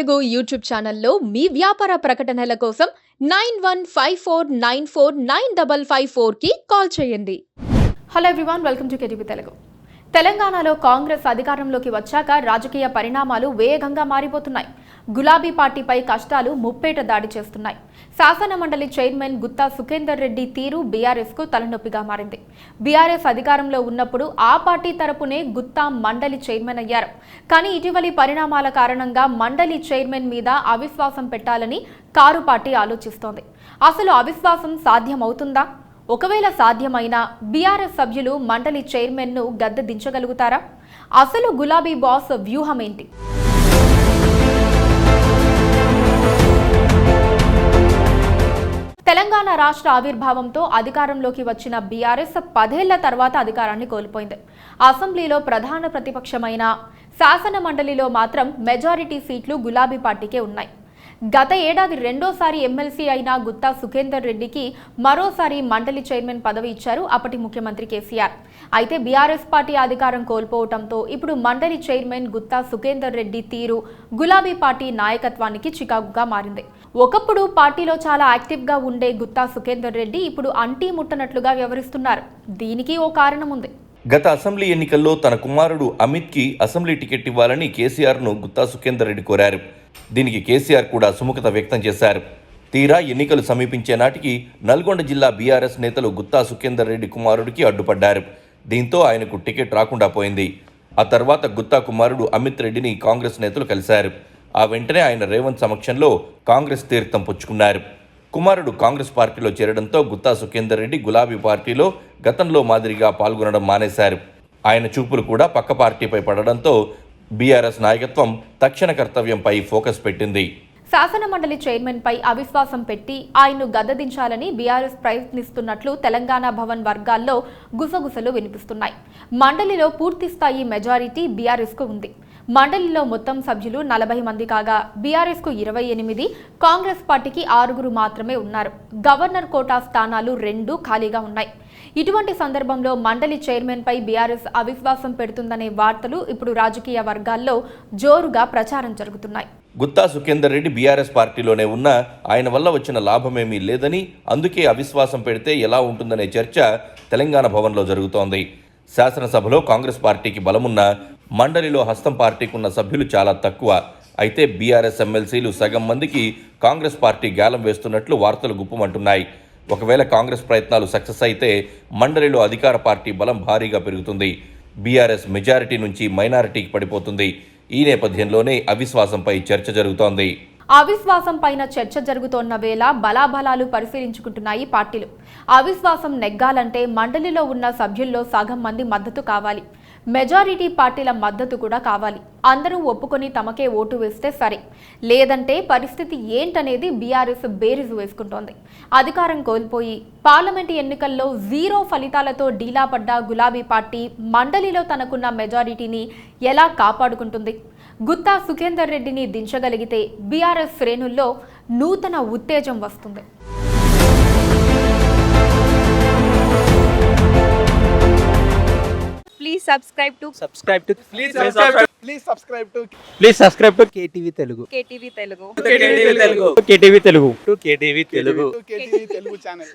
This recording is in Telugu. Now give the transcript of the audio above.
తెలుగు యూట్యూబ్ ఛానల్లో మీ వ్యాపార ప్రకటనల కోసం 9154949554 కి కాల్ చేయండి. Hello everyone, welcome to KTV Telugu. తెలంగాణలో కాంగ్రెస్ అధికారంలోకి వచ్చాక రాజకీయ పరిణామాలు వేగంగా మారిపోతున్నాయి. గులాబీ పార్టీపై కష్టాలు ముప్పేట దాడి చేస్తున్నాయి. శాసన మండలి చైర్మన్ గుత్తా సుఖేందర్ రెడ్డి తీరు బీఆర్ఎస్ కు తలనొప్పిగా మారింది. బీఆర్ఎస్ అధికారంలో ఉన్నప్పుడు ఆ పార్టీ తరపునే గుత్తా మండలి చైర్మన్ అయ్యారు. కానీ ఇటీవలి పరిణామాల కారణంగా మండలి చైర్మన్ మీద అవిశ్వాసం పెట్టాలని కారు పార్టీ ఆలోచిస్తోంది. అసలు అవిశ్వాసం సాధ్యమవుతుందా? ఒకవేళ సాధ్యమైనా బీఆర్ఎస్ సభ్యులు మండలి చైర్మన్ ను గద్దె దించగలుగుతారా? అసలు గులాబీ బాస్ వ్యూహం ఏంటి? తెలంగాణ రాష్ట్ర ఆవిర్భావంతో అధికారంలోకి వచ్చిన బీఆర్ఎస్ 10 ఏళ్ల తర్వాత అధికారాన్ని కోల్పోయింది. అసెంబ్లీలో ప్రధాన ప్రతిపక్షమైన శాసన మండలిలో మాత్రం మెజారిటీ సీట్లు గులాబీ పార్టీకే ఉన్నాయి. గత ఏడాది రెండోసారి ఎమ్మెల్సీ అయిన గుత్తా సుఖేందర్ రెడ్డికి మరోసారి మండలి చైర్మన్ పదవి ఇచ్చారు అప్పటి ముఖ్యమంత్రి కేసీఆర్. అయితే బీఆర్ఎస్ పార్టీ అధికారం కోల్పోవడంతో ఇప్పుడు మండలి చైర్మన్ గుత్తా సుఖేందర్ రెడ్డి తీరు గులాబీ పార్టీ నాయకత్వానికి చికాకుగా మారింది. ఒకప్పుడు పార్టీలో చాలా యాక్టివ్గా ఉండే గుత్తా సుఖేందర్ రెడ్డి ఇప్పుడు అంటీ ముట్టనట్లుగా వ్యవహరిస్తున్నారు. దీనికి ఓ కారణం ఉంది. గత అసెంబ్లీ ఎన్నికల్లో తన కుమారుడు అమిత్కి అసెంబ్లీ టికెట్ ఇవ్వాలని కేసీఆర్ను గుత్తా సుఖేందర్ రెడ్డి కోరారు. దీనికి కేసీఆర్ కూడా సుముఖత వ్యక్తం చేశారు. తీరా ఎన్నికలు సమీపించే నాటికి నల్గొండ జిల్లా బీఆర్ఎస్ నేతలు గుత్తా సుఖేందర్ రెడ్డి కుమారుడికి అడ్డుపడ్డారు. దీంతో ఆయనకు టికెట్ రాకుండా పోయింది. ఆ తర్వాత గుత్తా కుమారుడు అమిత్ రెడ్డిని కాంగ్రెస్ నేతలు కలిశారు. ఆ వెంటనే ఆయన రేవంత్ సమక్షంలో కాంగ్రెస్ తీర్థం పుచ్చుకున్నారు. కుమారుడు కాంగ్రెస్ పార్టీలో చేరడంతో గుత్తా సుఖేందర్ రెడ్డి గులాబీ పార్టీలో గతంలో మాదిరిగా పాల్గొనడం మానేశారు. ఆయన చూపులు కూడా పక్క పార్టీపై పడడంతో బీఆర్ఎస్ నాయకత్వం తక్షణ కర్తవ్యంపై ఫోకస్ పెట్టింది. శాసన మండలి చైర్మన్ పై అవిశ్వాసం పెట్టి ఆయన్ను గద్దెదించాలని బీఆర్ఎస్ ప్రయత్నిస్తున్నట్లు తెలంగాణ భవన్ వర్గాల్లో గుసగుసలు వినిపిస్తున్నాయి. మండలిలో పూర్తి స్థాయి మెజారిటీ బీఆర్ఎస్ కు ఉంది. మండలిలో మొత్తం సభ్యులు 40 మంది కాగా బీఆర్ఎస్ కు 28, కాంగ్రెస్ పార్టీకి 6 మాత్రమే ఉన్నారు. గవర్నర్ కోటా స్థానాలు 2 ఖాళీగా ఉన్నాయి. ఇటువంటి సందర్భంలో మండలి చైర్మన్ పై బీఆర్ఎస్ అవిశ్వాసం పెడుతుందనే వార్తలు ఇప్పుడు రాజకీయ వర్గాల్లో జోరుగా ప్రచారం జరుగుతున్నాయి. గుత్తా సుఖేందర్ రెడ్డి బీఆర్ఎస్ పార్టీలోనే ఉన్నా ఆయన వల్ల వచ్చిన లాభమేమీ లేదని, అందుకే అవిశ్వాసం పెడితే ఎలా ఉంటుందనే చర్చ తెలంగాణ భవన్లో జరుగుతోంది. శాసనసభలో కాంగ్రెస్ పార్టీకి బలమున్న మండలిలో హస్తం పార్టీకి ఉన్న సభ్యులు చాలా తక్కువ. అయితే బీఆర్ఎస్ ఎమ్మెల్సీలు సగం మందికి కాంగ్రెస్ పార్టీ గాలం వేస్తున్నట్లు వార్తలు గుప్పుమంటున్నాయి. ఒకవేళ కాంగ్రెస్ ప్రయత్నాలు సక్సెస్ అయితే మండలిలో అధికార పార్టీ బలం భారీగా పెరుగుతుంది. బీఆర్ఎస్ మెజారిటీ నుంచి మైనారిటీకి పడిపోతుంది. ఈ నేపథ్యంలోనే అవిశ్వాసంపై చర్చ జరుగుతోంది. అవిశ్వాసం పైన చర్చ జరుగుతోన్న వేళ బలాబలాలు పరిశీలించుకుంటున్నాయి పార్టీలు. అవిశ్వాసం నెగ్గాలంటే మండలిలో ఉన్న సభ్యుల్లో సగం మంది మద్దతు కావాలి. మెజారిటీ పార్టీల మద్దతు కూడా కావాలి. అందరూ ఒప్పుకొని తమకే ఓటు వేస్తే సరే, లేదంటే పరిస్థితి ఏంటనేది బీఆర్ఎస్ బేరీజు వేసుకుంటోంది. అధికారం కోల్పోయి పార్లమెంటు ఎన్నికల్లో 0 ఫలితాలతో డీలా పడ్డ గులాబీ పార్టీ మండలిలో తనకున్న మెజారిటీని ఎలా కాపాడుకుంటుంది? గుత్తా సుఖేందర్ రెడ్డిని దించగలిగితే బీఆర్ఎస్ శ్రేణుల్లో నూతన ఉత్తేజం వస్తుంది. Please subscribe to KTV Telugu. KTV Telugu. KTV Telugu. KTV Telugu channel.